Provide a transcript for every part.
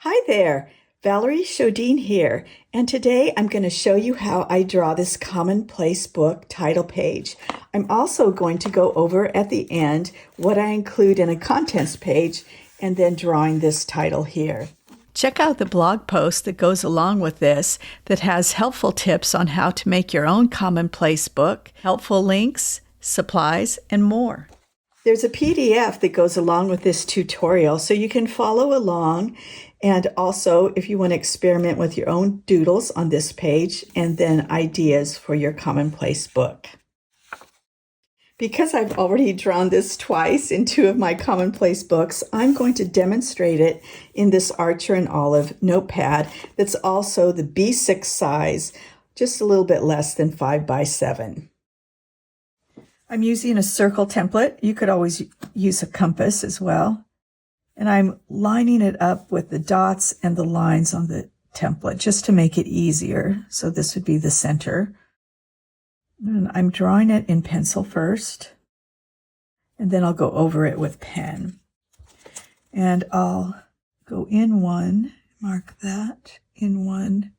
Hi there, Valerie Shodine here, and today I'm going to show you how I draw this Commonplace Book title page. I'm also going to go over at the end what I include in a contents page and then drawing this title here. Check out the blog post that goes along with this that has helpful tips on how to make your own Commonplace Book, helpful links, supplies, and more. There's a PDF that goes along with this tutorial so you can follow along, and also if you want to experiment with your own doodles on this page and then ideas for your Commonplace Book. Because I've already drawn this twice in two of my Commonplace books, I'm going to demonstrate it in this Archer and Olive notepad that's also the B6 size, just a little bit less than 5 by 7. I'm using a circle template. You could always use a compass as well. And I'm lining it up with the dots and the lines on the template just to make it easier. So this would be the center. And I'm drawing it in pencil first, and then I'll go over it with pen. And I'll go in one, mark that, in one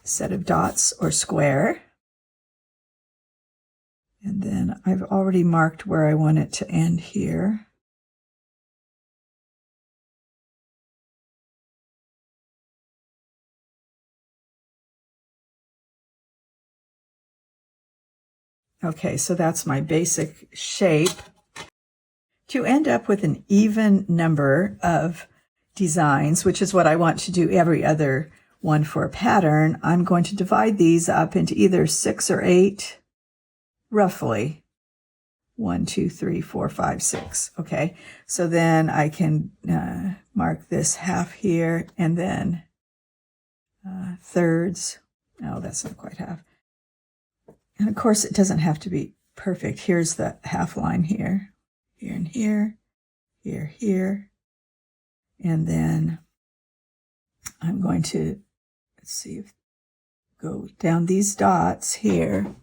set of dots or square. And then I've already marked where I want it to end here. Okay, so that's my basic shape. To end up with an even number of designs, which is what I want to do every other one for a pattern, I'm going to divide these up into either 6 or 8. Roughly 1, 2, 3, 4, 5, 6. Okay, so then I can mark this half here and then thirds. No, that's not quite half. And of course, it doesn't have to be perfect. Here's the half line here, here and here, here, here. And then I'm going to, let's see, go down these dots here.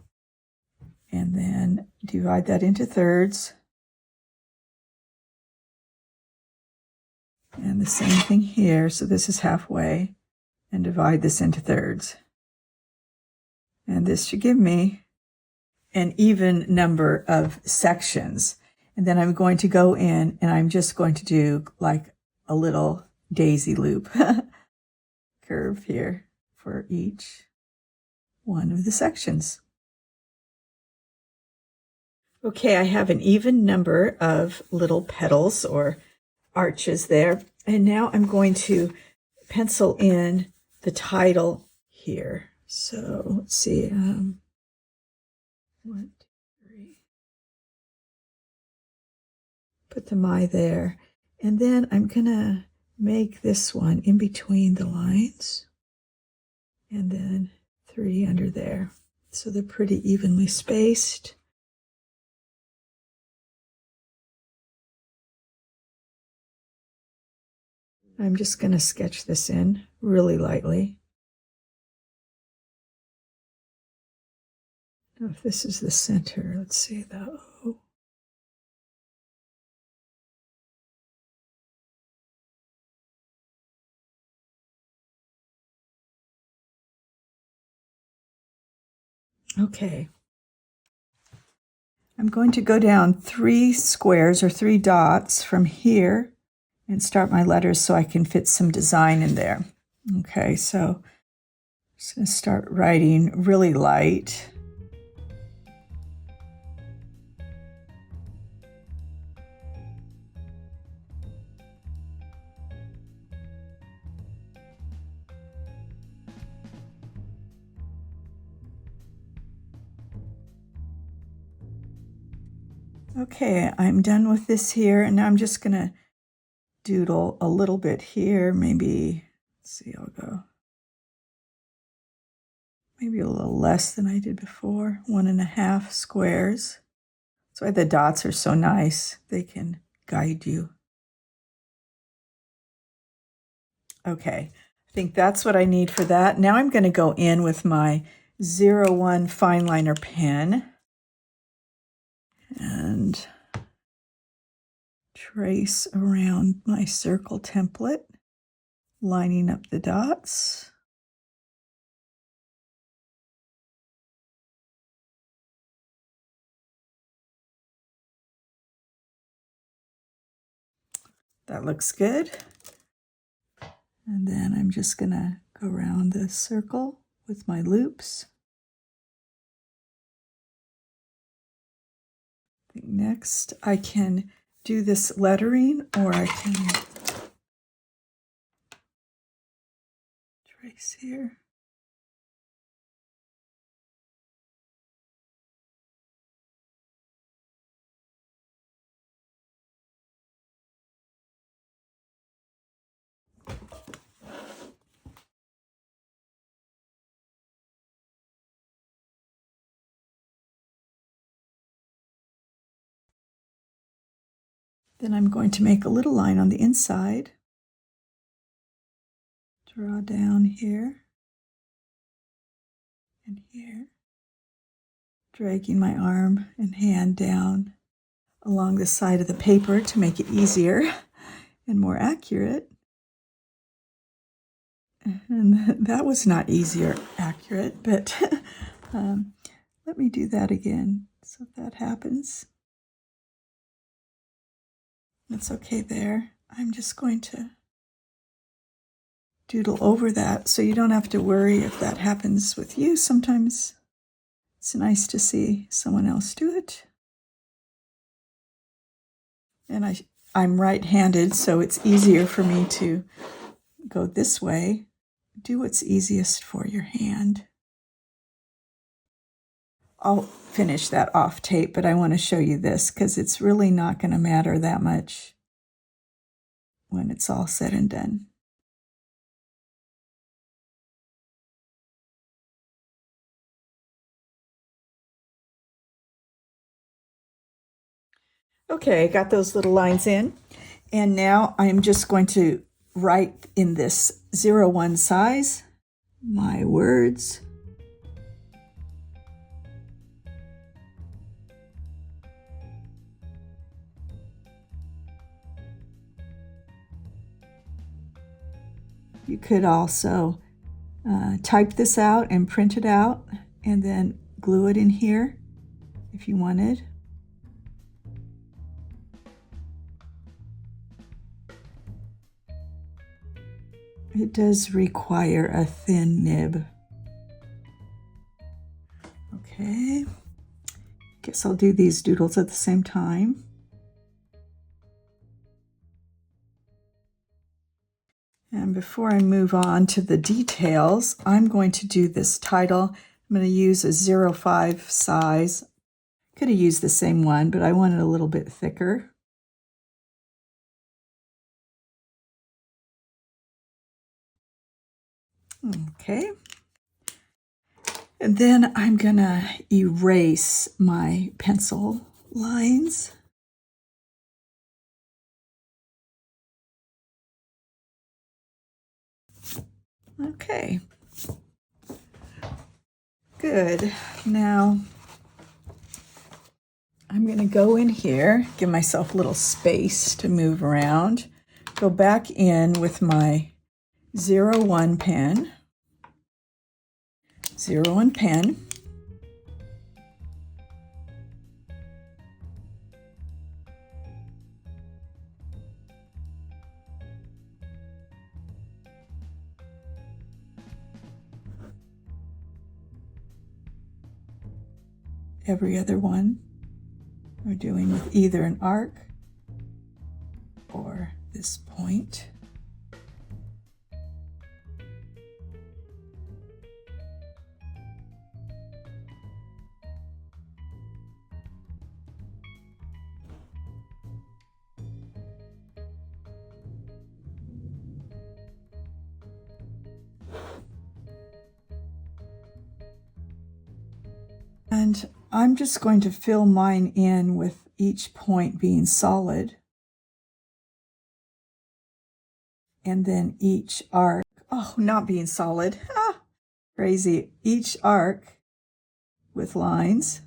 And then divide that into thirds. And the same thing here. So this is halfway. And divide this into thirds. And this should give me an even number of sections. And then I'm going to go in and I'm just going to do like a little daisy loop curve here for each one of the sections. Okay, I have an even number of little petals or arches there. And now I'm going to pencil in the title here. So let's see, 1, 2, 3. Put the my there. And then I'm going to make this one in between the lines. And then 3 under there. So they're pretty evenly spaced. I'm just going to sketch this in really lightly. Now if this is the center, let's see the O. Okay. I'm going to go down 3 squares or 3 dots from here and start my letters so I can fit some design in there. Okay, so I'm just going to start writing really light. Okay, I'm done with this here, and now I'm just going to doodle a little bit here, maybe, let's see, I'll go maybe a little less than I did before, 1.5 squares. That's why the dots are so nice. They can guide you. Okay, I think that's what I need for that. Now I'm going to go in with my 01 fine liner pen and trace around my circle template, lining up the dots. That looks good. And then I'm just going to go around the circle with my loops. Next, I can do this lettering, or I can trace here. Then I'm going to make a little line on the inside. Draw down here and here, dragging my arm and hand down along the side of the paper to make it easier and more accurate. And that was not easy or accurate, but let me do that again. So if that happens, that's okay there. I'm just going to doodle over that so you don't have to worry if that happens with you. Sometimes it's nice to see someone else do it. And I'm right-handed, so it's easier for me to go this way. Do what's easiest for your hand. I'll finish that off tape, but I want to show you this because it's really not going to matter that much when it's all said and done. Okay, got those little lines in. And now I'm just going to write in this 01 size my words. You could also type this out and print it out and then glue it in here if you wanted. It does require a thin nib. Okay, guess I'll do these doodles at the same time. And before I move on to the details, I'm going to do this title. I'm going to use a 05 size. Could have used the same one, but I want it a little bit thicker. Okay. And then I'm going to erase my pencil lines. Okay. Good. Now I'm going to go in here, give myself a little space to move around, go back in with my 01 pen, 01 pen, every other one we're doing with either an arc or this point. And I'm just going to fill mine in with each point being solid. And then each arc, not being solid, crazy. Each arc with lines,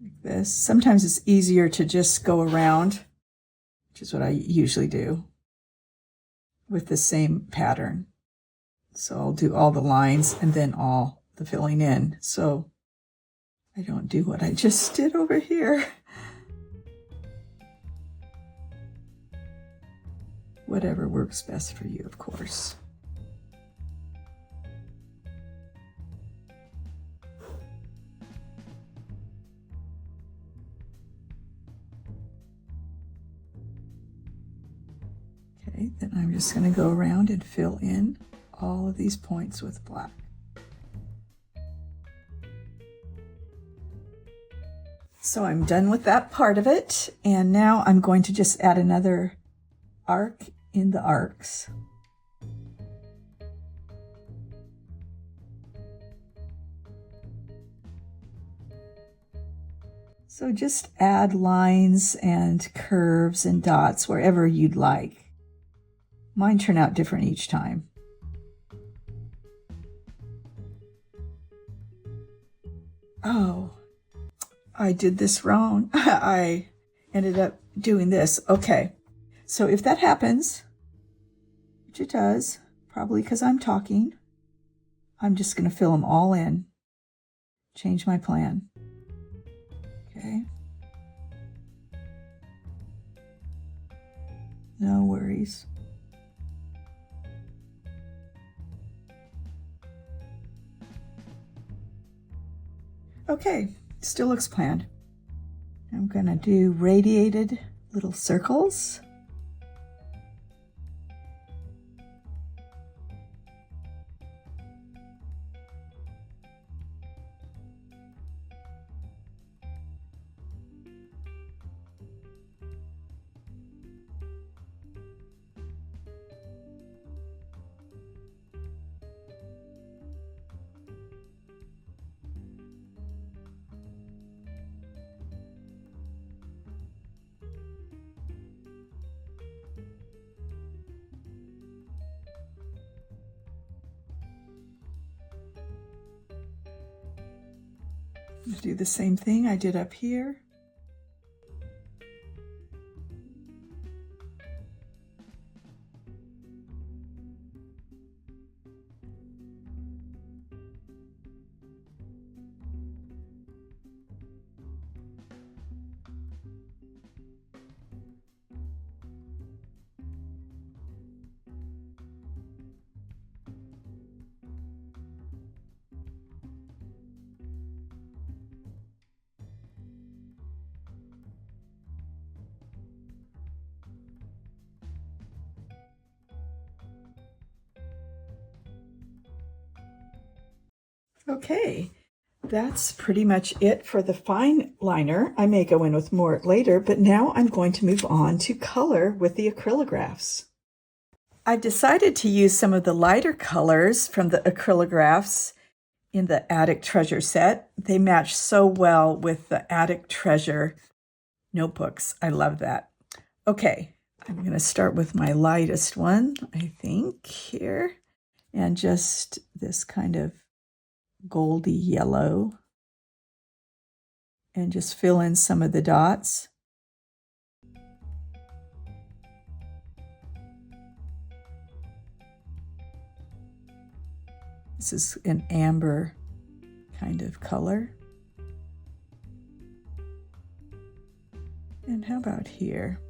like this. Sometimes it's easier to just go around, which is what I usually do with the same pattern. So I'll do all the lines and then all the filling in. So I don't do what I just did over here. Whatever works best for you, of course. Okay, then I'm just going to go around and fill in all of these points with black. So I'm done with that part of it, and now I'm going to just add another arc in the arcs. So just add lines and curves and dots wherever you'd like. Mine turn out different each time. Oh, I did this wrong. I ended up doing this. Okay, so if that happens, which it does, probably because I'm talking, I'm just going to fill them all in. Change my plan. Okay. No worries. Okay, still looks planned. I'm going to do radiated little circles. Do the same thing I did up here. Okay, that's pretty much it for the fine liner. I may go in with more later, but now I'm going to move on to color with the acrylographs. I decided to use some of the lighter colors from the acrylographs in the Attic Treasure set. They match so well with the Attic Treasure notebooks. I love that. Okay, I'm going to start with my lightest one, I think, here, and just this kind of goldy yellow, and just fill in some of the dots. This is an amber kind of color. And how about here?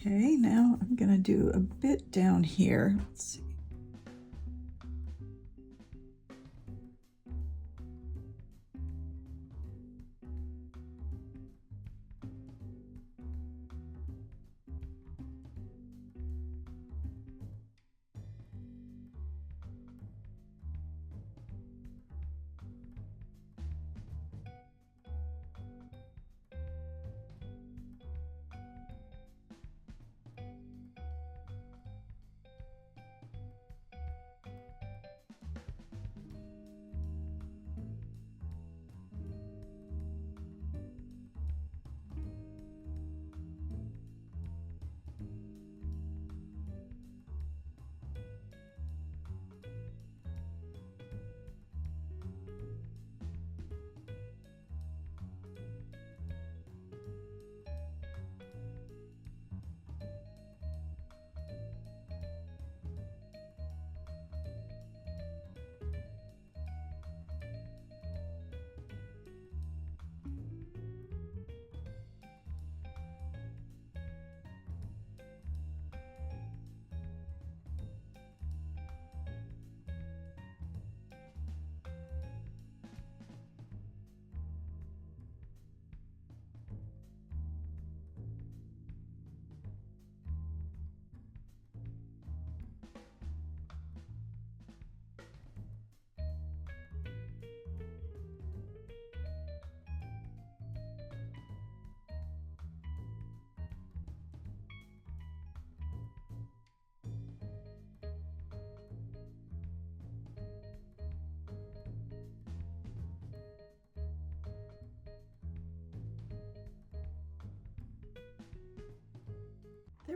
Okay, now I'm going to do a bit down here. Let's see.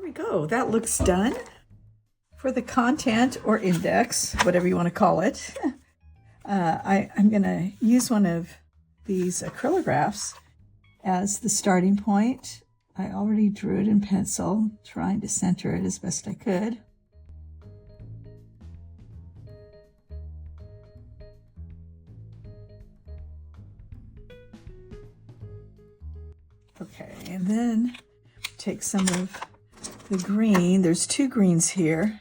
There we go. That looks done. For the content or index, whatever you want to call it, I'm going to use one of these acrylographs as the starting point. I already drew it in pencil, trying to center it as best I could. Okay, and then take some of the green. There's two greens here.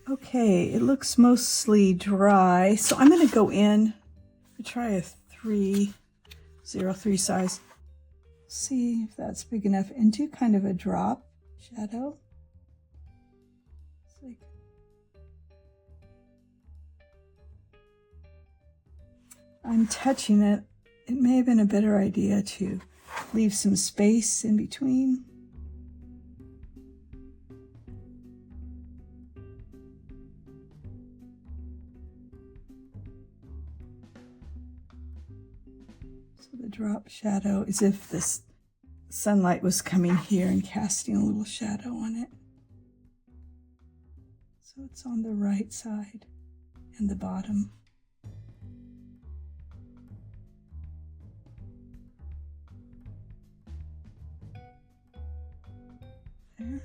Okay, it looks mostly dry, so I'm going to go in and try a 303 size. See if that's big enough, and do kind of a drop shadow. It's like, I'm touching it. It may have been a better idea to leave some space in between. The drop shadow is if the sunlight was coming here and casting a little shadow on it. So it's on the right side and the bottom. There.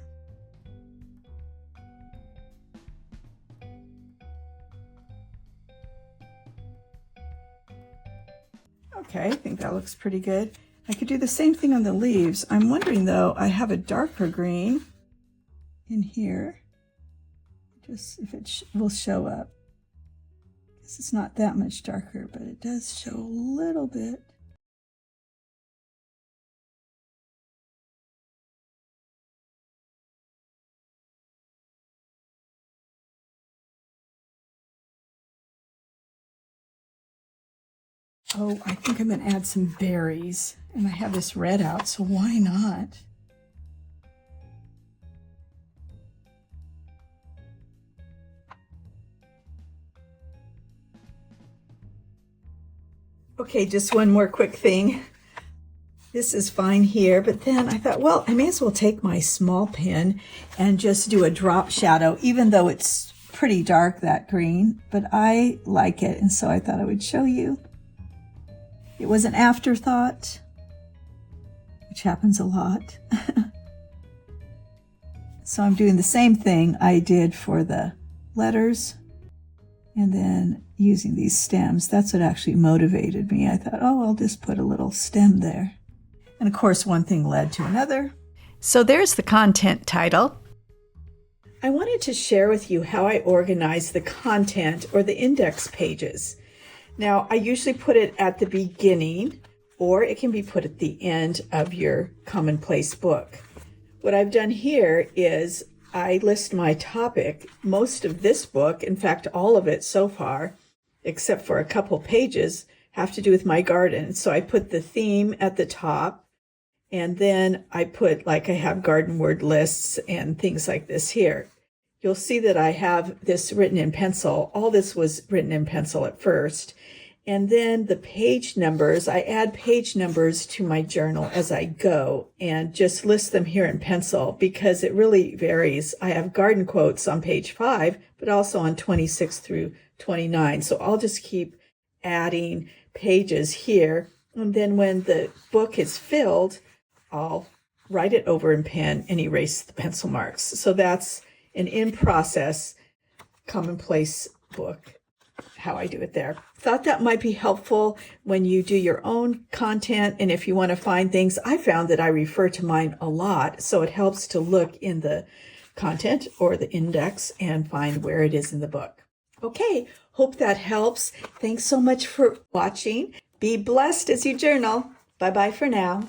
Okay, I think that looks pretty good. I could do the same thing on the leaves. I'm wondering though, I have a darker green in here. Just if it will show up. I guess it's not that much darker, but it does show a little bit. Oh, I think I'm going to add some berries. And I have this red out, so why not? Okay, just one more quick thing. This is fine here, but then I thought, well, I may as well take my small pen and just do a drop shadow, even though it's pretty dark, that green, but I like it, and so I thought I would show you. It was an afterthought, which happens a lot. So I'm doing the same thing I did for the letters, and then using these stems. That's what actually motivated me. I thought, oh, I'll just put a little stem there. And of course, one thing led to another. So there's the content title. I wanted to share with you how I organize the content or the index pages. Now, I usually put it at the beginning, or it can be put at the end of your Commonplace book. What I've done here is I list my topic. Most of this book, in fact, all of it so far, except for a couple pages, have to do with my garden. So I put the theme at the top, and then I put, like, I have garden word lists and things like this here. You'll see that I have this written in pencil. All this was written in pencil at first. And then the page numbers, I add page numbers to my journal as I go and just list them here in pencil because it really varies. I have garden quotes on page 5, but also on 26 through 29. So I'll just keep adding pages here. And then when the book is filled, I'll write it over in pen and erase the pencil marks. So that's an in-process Commonplace book, how I do it there. Thought that might be helpful when you do your own content, and if you want to find things. I found that I refer to mine a lot, so it helps to look in the content or the index and find where it is in the book. Okay, hope that helps. Thanks so much for watching. Be blessed as you journal. Bye-bye for now.